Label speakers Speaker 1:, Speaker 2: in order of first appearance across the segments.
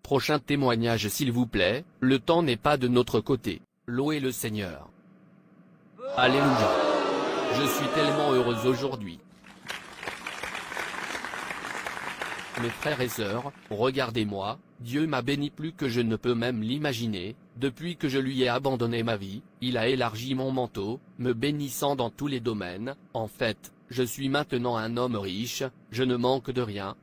Speaker 1: Prochain témoignage s'il vous plaît, le temps n'est pas de notre côté. Louez le Seigneur. Alléluia. Je suis tellement heureuse aujourd'hui. Mes frères et sœurs, regardez-moi, Dieu m'a béni plus que je ne peux même l'imaginer. Depuis que je lui ai abandonné ma vie, il a élargi mon manteau, me bénissant dans tous les domaines. En fait, je suis maintenant un homme riche, je ne manque de rien.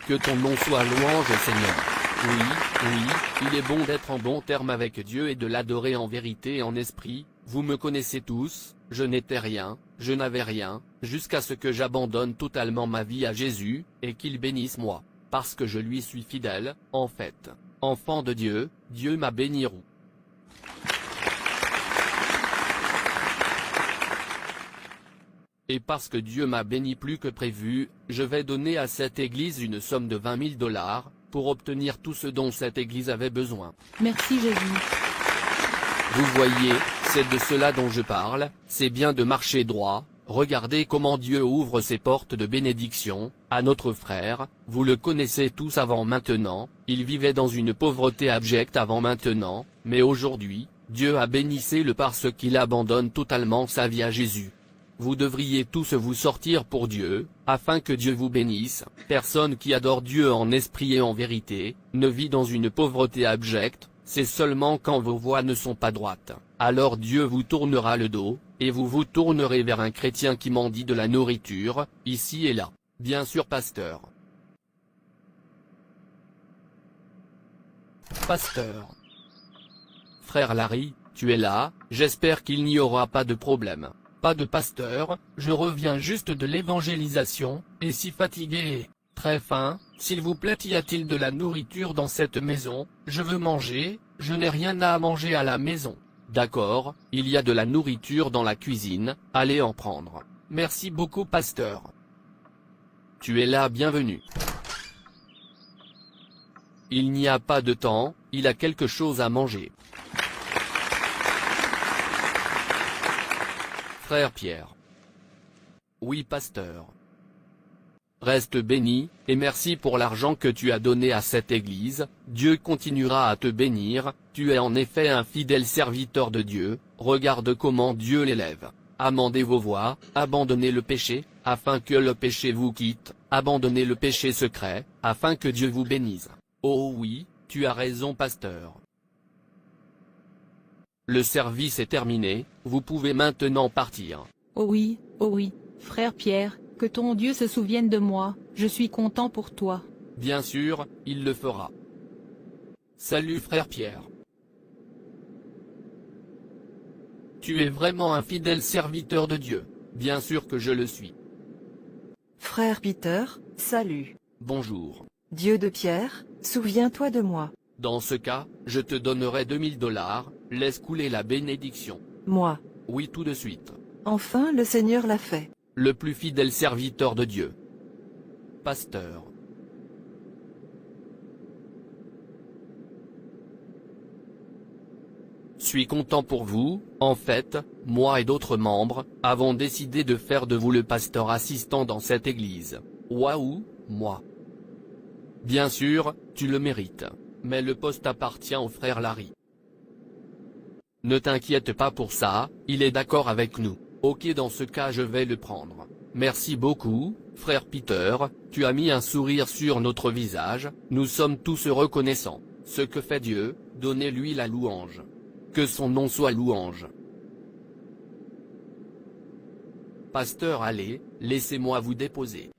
Speaker 1: Que ton nom soit louange, Seigneur. Oui, il est bon d'être en bon terme avec Dieu et de l'adorer en vérité et en esprit. Vous me connaissez tous, je n'étais rien, je n'avais rien, jusqu'à ce que j'abandonne totalement ma vie à Jésus, et qu'il bénisse moi. Parce que je lui suis fidèle, en fait. Enfant de Dieu, Dieu m'a béni. Et parce que Dieu m'a béni plus que prévu, je vais donner à cette église une somme de 20 000 $, pour obtenir tout ce dont cette église avait besoin.
Speaker 2: Merci Jésus.
Speaker 1: Vous voyez, c'est de cela dont je parle, c'est bien de marcher droit. Regardez comment Dieu ouvre ses portes de bénédiction, à notre frère, vous le connaissez tous avant maintenant, il vivait dans une pauvreté abjecte avant maintenant, mais aujourd'hui, Dieu a bénissé-le parce qu'il abandonne totalement sa vie à Jésus. Vous devriez tous vous sortir pour Dieu, afin que Dieu vous bénisse. Personne qui adore Dieu en esprit et en vérité, ne vit dans une pauvreté abjecte, c'est seulement quand vos voies ne sont pas droites. Alors Dieu vous tournera le dos, et vous vous tournerez vers un chrétien qui mendie de la nourriture, ici et là. Bien sûr pasteur. Pasteur. Frère Larry, tu es là, j'espère qu'il n'y aura pas de problème. Pas de pasteur, je reviens juste de l'évangélisation, et si fatigué. Très faim, s'il vous plaît, y a-t-il de la nourriture dans cette maison? Je veux manger, je n'ai rien à manger à la maison. D'accord, il y a de la nourriture dans la cuisine, allez en prendre. Merci beaucoup pasteur. Tu es là, bienvenue. Il n'y a pas de temps, il a quelque chose à manger. Frère Pierre. Oui pasteur. Reste béni, et merci pour l'argent que tu as donné à cette église, Dieu continuera à te bénir, tu es en effet un fidèle serviteur de Dieu, regarde comment Dieu l'élève. Amendez vos voies, abandonnez le péché, afin que le péché vous quitte, abandonnez le péché secret, afin que Dieu vous bénisse. Oh oui, tu as raison pasteur. Le service est terminé, vous pouvez maintenant partir.
Speaker 2: Oh oui, frère Pierre, que ton Dieu se souvienne de moi, je suis content pour toi.
Speaker 1: Bien sûr, il le fera. Salut frère Pierre. Tu es vraiment un fidèle serviteur de Dieu, bien sûr que je le suis.
Speaker 3: Frère Peter, salut.
Speaker 1: Bonjour.
Speaker 3: Dieu de Pierre, souviens-toi de moi.
Speaker 1: Dans ce cas, je te donnerai 2 000 $, laisse couler la bénédiction.
Speaker 3: Moi.
Speaker 1: Oui tout de suite.
Speaker 3: Enfin le Seigneur l'a fait.
Speaker 1: Le plus fidèle serviteur de Dieu. Pasteur. Suis content pour vous, en fait, moi et d'autres membres, avons décidé de faire de vous le pasteur assistant dans cette église. Waouh, moi. Bien sûr, tu le mérites. Mais le poste appartient au frère Larry. Ne t'inquiète pas pour ça, il est d'accord avec nous. Ok, dans ce cas je vais le prendre. Merci beaucoup, frère Peter, tu as mis un sourire sur notre visage, nous sommes tous reconnaissants. Ce que fait Dieu, donnez-lui la louange. Que son nom soit louange. Pasteur, allez, laissez-moi vous déposer.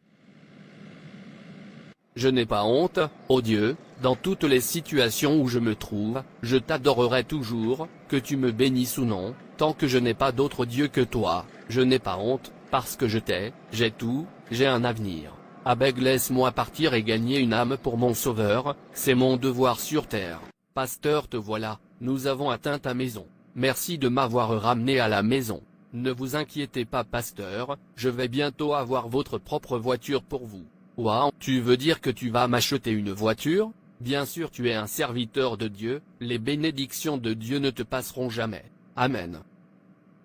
Speaker 1: Je n'ai pas honte, ô Dieu, dans toutes les situations où je me trouve, je t'adorerai toujours, que tu me bénisses ou non, tant que je n'ai pas d'autre Dieu que toi, je n'ai pas honte, parce que je t'ai, j'ai tout, j'ai un avenir. Abeg, laisse-moi partir et gagner une âme pour mon sauveur, c'est mon devoir sur terre. Pasteur, te voilà, nous avons atteint ta maison. Merci de m'avoir ramené à la maison. Ne vous inquiétez pas pasteur, je vais bientôt avoir votre propre voiture pour vous. Waouh, tu veux dire que tu vas m'acheter une voiture? Bien sûr, tu es un serviteur de Dieu, les bénédictions de Dieu ne te passeront jamais. Amen.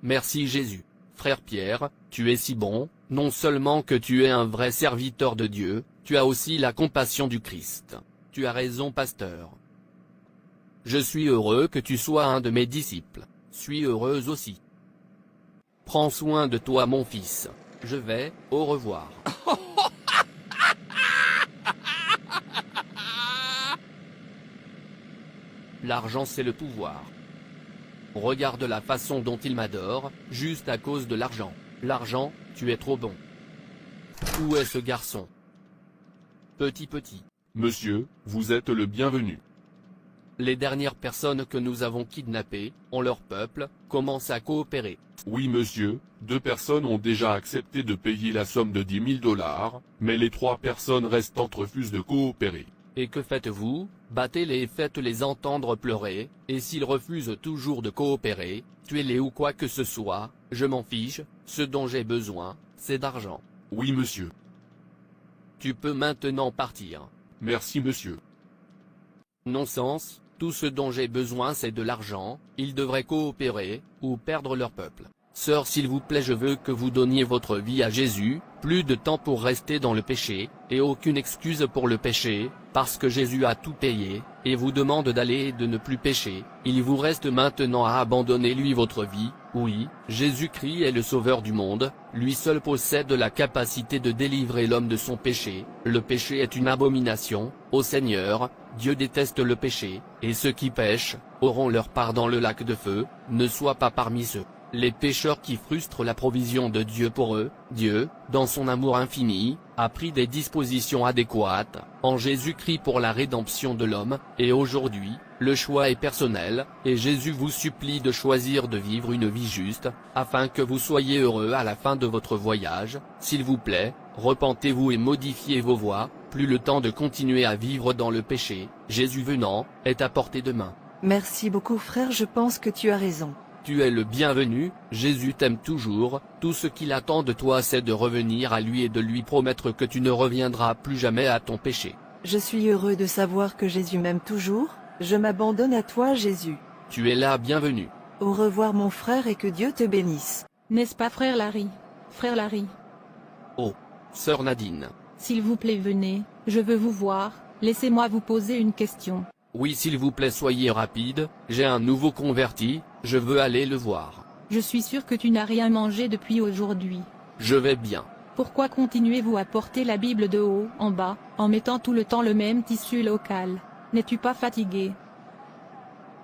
Speaker 1: Merci Jésus. Frère Pierre, tu es si bon, non seulement que tu es un vrai serviteur de Dieu, tu as aussi la compassion du Christ. Tu as raison pasteur. Je suis heureux que tu sois un de mes disciples. Suis heureuse aussi. Prends soin de toi mon fils. Je vais, au revoir. L'argent c'est le pouvoir. Regarde la façon dont il m'adore, juste à cause de l'argent. L'argent, tu es trop bon. Où est ce garçon? Petit.
Speaker 4: Monsieur, vous êtes le bienvenu.
Speaker 1: Les dernières personnes que nous avons kidnappées, ont leur peuple, commencent à coopérer.
Speaker 4: Oui monsieur, 2 personnes ont déjà accepté de payer la somme de 10 000 $, mais les 3 personnes restantes refusent de coopérer.
Speaker 1: Et que faites-vous? Battez-les et faites-les entendre pleurer, et s'ils refusent toujours de coopérer, tuez-les ou quoi que ce soit, je m'en fiche, ce dont j'ai besoin, c'est d'argent.
Speaker 4: Oui monsieur.
Speaker 1: Tu peux maintenant partir.
Speaker 4: Merci monsieur.
Speaker 1: Non-sens, tout ce dont j'ai besoin c'est de l'argent, ils devraient coopérer, ou perdre leur peuple. Sœur s'il vous plaît je veux que vous donniez votre vie à Jésus, plus de temps pour rester dans le péché, et aucune excuse pour le péché, parce que Jésus a tout payé, et vous demande d'aller et de ne plus pécher, il vous reste maintenant à abandonner lui votre vie, oui, Jésus-Christ est le sauveur du monde, lui seul possède la capacité de délivrer l'homme de son péché, le péché est une abomination, ô Seigneur, Dieu déteste le péché, et ceux qui pêchent, auront leur part dans le lac de feu, ne sois pas parmi ceux. Les pécheurs qui frustrent la provision de Dieu pour eux, Dieu, dans son amour infini, a pris des dispositions adéquates, en Jésus-Christ pour la rédemption de l'homme, et aujourd'hui, le choix est personnel, et Jésus vous supplie de choisir de vivre une vie juste, afin que vous soyez heureux à la fin de votre voyage, s'il vous plaît, repentez-vous et modifiez vos voies, plus le temps de continuer à vivre dans le péché, Jésus venant, est à portée de main.
Speaker 3: Merci beaucoup frère, je pense que tu as raison.
Speaker 1: Tu es le bienvenu, Jésus t'aime toujours, tout ce qu'il attend de toi c'est de revenir à lui et de lui promettre que tu ne reviendras plus jamais à ton péché.
Speaker 3: Je suis heureux de savoir que Jésus m'aime toujours, je m'abandonne à toi Jésus.
Speaker 1: Tu es là bienvenu.
Speaker 3: Au revoir mon frère et que Dieu te bénisse.
Speaker 2: N'est-ce pas frère Larry? Frère Larry,
Speaker 1: Oh, sœur Nadine.
Speaker 2: s'il vous plaît venez, je veux vous voir, laissez-moi vous poser une question.
Speaker 1: Oui s'il vous plaît soyez rapide, j'ai un nouveau converti, je veux aller le voir.
Speaker 2: Je suis sûr que tu n'as rien mangé depuis aujourd'hui.
Speaker 1: Je vais bien.
Speaker 2: Pourquoi continuez-vous à porter la Bible de haut en bas, en mettant tout le temps le même tissu local? N'es-tu pas fatigué?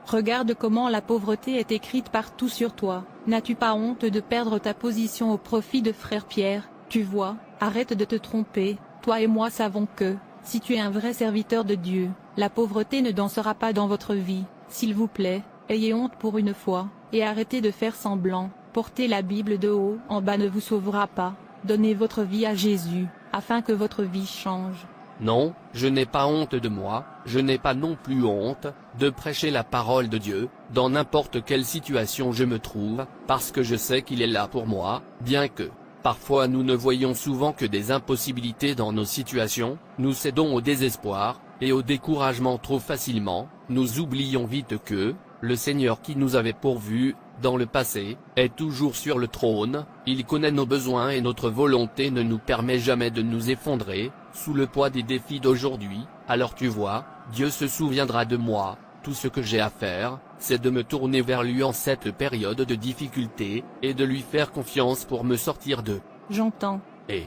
Speaker 2: Regarde comment la pauvreté est écrite partout sur toi. N'as-tu pas honte de perdre ta position au profit de frère Pierre? Tu vois, arrête de te tromper, toi et moi savons que, si tu es un vrai serviteur de Dieu, la pauvreté ne dansera pas dans votre vie. S'il vous plaît, ayez honte pour une fois, et arrêtez de faire semblant. Porter la Bible de haut en bas ne vous sauvera pas. Donnez votre vie à Jésus, afin que votre vie change.
Speaker 1: Non, je n'ai pas honte de moi, je n'ai pas non plus honte, de prêcher la parole de Dieu, dans n'importe quelle situation je me trouve, parce que je sais qu'il est là pour moi, bien que, parfois nous ne voyons souvent que des impossibilités dans nos situations, nous cédons au désespoir, et au découragement trop facilement, nous oublions vite que, le Seigneur qui nous avait pourvus, dans le passé, est toujours sur le trône, il connaît nos besoins et notre volonté ne nous permet jamais de nous effondrer, sous le poids des défis d'aujourd'hui, alors tu vois, Dieu se souviendra de moi, tout ce que j'ai à faire, c'est de me tourner vers lui en cette période de difficulté, et de lui faire confiance pour me sortir de.
Speaker 2: J'entends.
Speaker 1: Et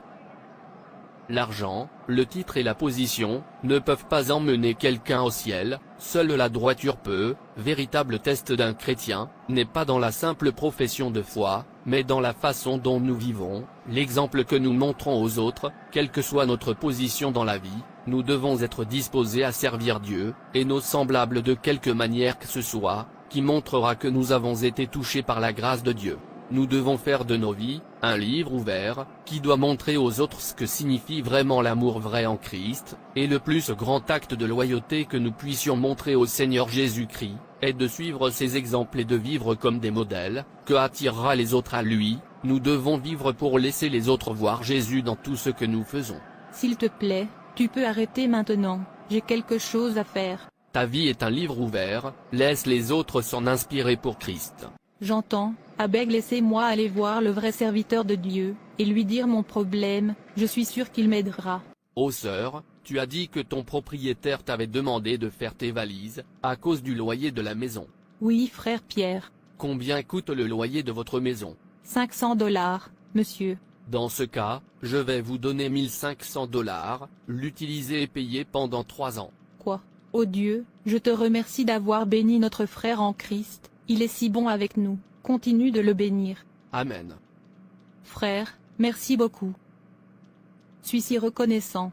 Speaker 1: l'argent, le titre et la position, ne peuvent pas emmener quelqu'un au ciel, seule la droiture peut. Véritable test d'un chrétien, n'est pas dans la simple profession de foi, mais dans la façon dont nous vivons, l'exemple que nous montrons aux autres, quelle que soit notre position dans la vie, nous devons être disposés à servir Dieu, et nos semblables de quelque manière que ce soit, qui montrera que nous avons été touchés par la grâce de Dieu. Nous devons faire de nos vies, un livre ouvert, qui doit montrer aux autres ce que signifie vraiment l'amour vrai en Christ, et le plus grand acte de loyauté que nous puissions montrer au Seigneur Jésus-Christ, est de suivre ses exemples et de vivre comme des modèles, que attirera les autres à lui. Nous devons vivre pour laisser les autres voir Jésus dans tout ce que nous faisons.
Speaker 2: S'il te plaît, tu peux arrêter maintenant, j'ai quelque chose à faire.
Speaker 1: Ta vie est un livre ouvert, laisse les autres s'en inspirer pour Christ.
Speaker 2: J'entends, Abeg laissez-moi aller voir le vrai serviteur de Dieu, et lui dire mon problème, je suis sûr qu'il m'aidera.
Speaker 1: Ô sœur, tu as dit que ton propriétaire t'avait demandé de faire tes valises, à cause du loyer de la maison.
Speaker 2: Oui, frère Pierre.
Speaker 1: Combien coûte le loyer de votre maison?
Speaker 2: 500 $, monsieur.
Speaker 1: Dans ce cas, je vais vous donner 1500 $, l'utiliser et payer pendant 3 ans.
Speaker 2: Quoi? Ô Dieu, je te remercie d'avoir béni notre frère en Christ, il est si bon avec nous, continue de le bénir.
Speaker 1: Amen.
Speaker 2: Frère, merci beaucoup. Suis si reconnaissant.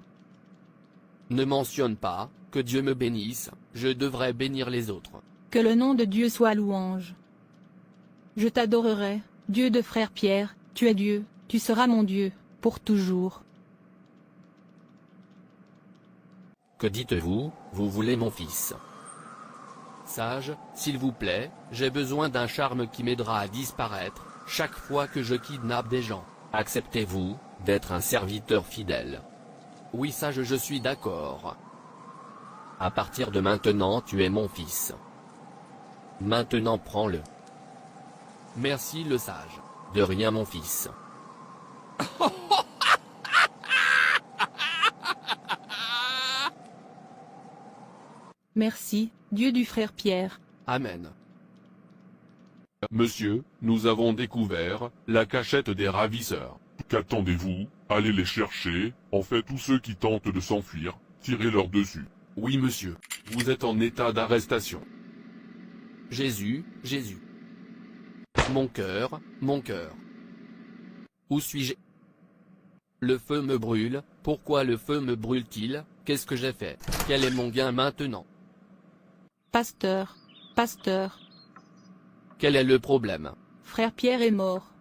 Speaker 1: Ne mentionne pas, que Dieu me bénisse, je devrais bénir les autres.
Speaker 2: Que le nom de Dieu soit louange. Je t'adorerai, Dieu de frère Pierre, tu es Dieu, tu seras mon Dieu, pour toujours.
Speaker 1: Que dites-vous, vous voulez mon fils? Sage, s'il vous plaît, j'ai besoin d'un charme qui m'aidera à disparaître, chaque fois que je kidnappe des gens. Acceptez-vous, d'être un serviteur fidèle? Oui sage, je suis d'accord. À partir de maintenant tu es mon fils. Maintenant prends-le. Merci le sage. De rien mon fils.
Speaker 2: Merci, Dieu du frère Pierre.
Speaker 1: Amen.
Speaker 4: Monsieur, nous avons découvert la cachette des ravisseurs.
Speaker 5: Qu'attendez-vous? Allez les chercher, en fait tous ceux qui tentent de s'enfuir, tirez-leur dessus.
Speaker 4: Oui monsieur, vous êtes en état d'arrestation.
Speaker 1: Jésus, Jésus. Mon cœur, mon cœur. Où suis-je? Le feu me brûle, pourquoi le feu me brûle-t-il? Qu'est-ce que j'ai fait? Quel est mon gain maintenant?
Speaker 2: Pasteur, pasteur,
Speaker 1: Quel est le problème?
Speaker 2: frère Pierre est mort.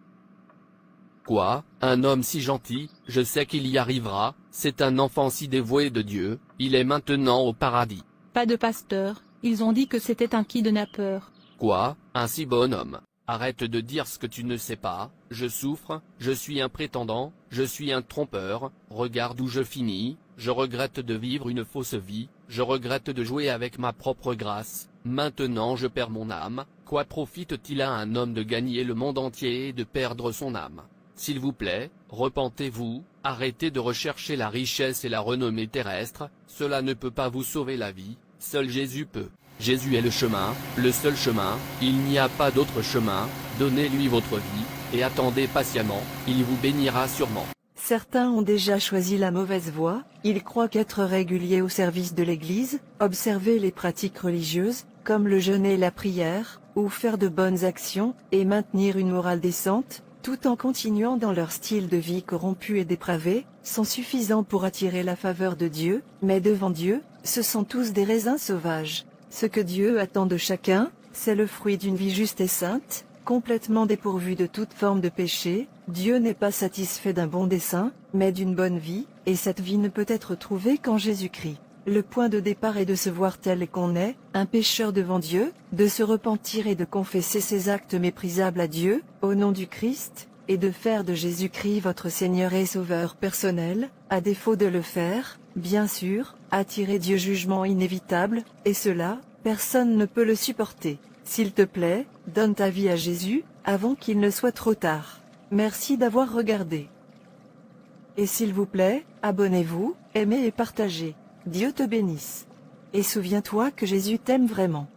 Speaker 1: Quoi? Un homme si gentil, je sais qu'il y arrivera, c'est un enfant si dévoué de Dieu, il est maintenant au paradis.
Speaker 2: Pas de pasteur, ils ont dit que c'était un kidnappeur.
Speaker 1: Quoi? Un si bon homme? Arrête de dire ce que tu ne sais pas, je souffre, je suis un prétendant, je suis un trompeur, regarde où je finis, je regrette de vivre une fausse vie, je regrette de jouer avec ma propre grâce, maintenant je perds mon âme, quoi profite-t-il à un homme de gagner le monde entier et de perdre son âme? S'il vous plaît, repentez-vous, arrêtez de rechercher la richesse et la renommée terrestre, cela ne peut pas vous sauver la vie, seul Jésus peut. Jésus est le chemin, le seul chemin, il n'y a pas d'autre chemin, donnez-lui votre vie, et attendez patiemment, il vous bénira sûrement.
Speaker 3: Certains ont déjà choisi la mauvaise voie, ils croient qu'être réguliers au service de l'Église, observer les pratiques religieuses, comme le jeûne et la prière, ou faire de bonnes actions, et maintenir une morale décente, tout en continuant dans leur style de vie corrompu et dépravé, sont suffisants pour attirer la faveur de Dieu, mais devant Dieu, ce sont tous des raisins sauvages. Ce que Dieu attend de chacun, c'est le fruit d'une vie juste et sainte, complètement dépourvue de toute forme de péché. Dieu n'est pas satisfait d'un bon dessein, mais d'une bonne vie, et cette vie ne peut être trouvée qu'en Jésus-Christ. Le point de départ est de se voir tel qu'on est, un pécheur devant Dieu, de se repentir et de confesser ses actes méprisables à Dieu, au nom du Christ, et de faire de Jésus-Christ votre Seigneur et Sauveur personnel. À défaut de le faire, bien sûr, attirer Dieu jugement inévitable, et cela, personne ne peut le supporter. S'il te plaît, donne ta vie à Jésus, avant qu'il ne soit trop tard. Merci d'avoir regardé. Et s'il vous plaît, abonnez-vous, aimez et partagez. Dieu te bénisse. Et souviens-toi que Jésus t'aime vraiment.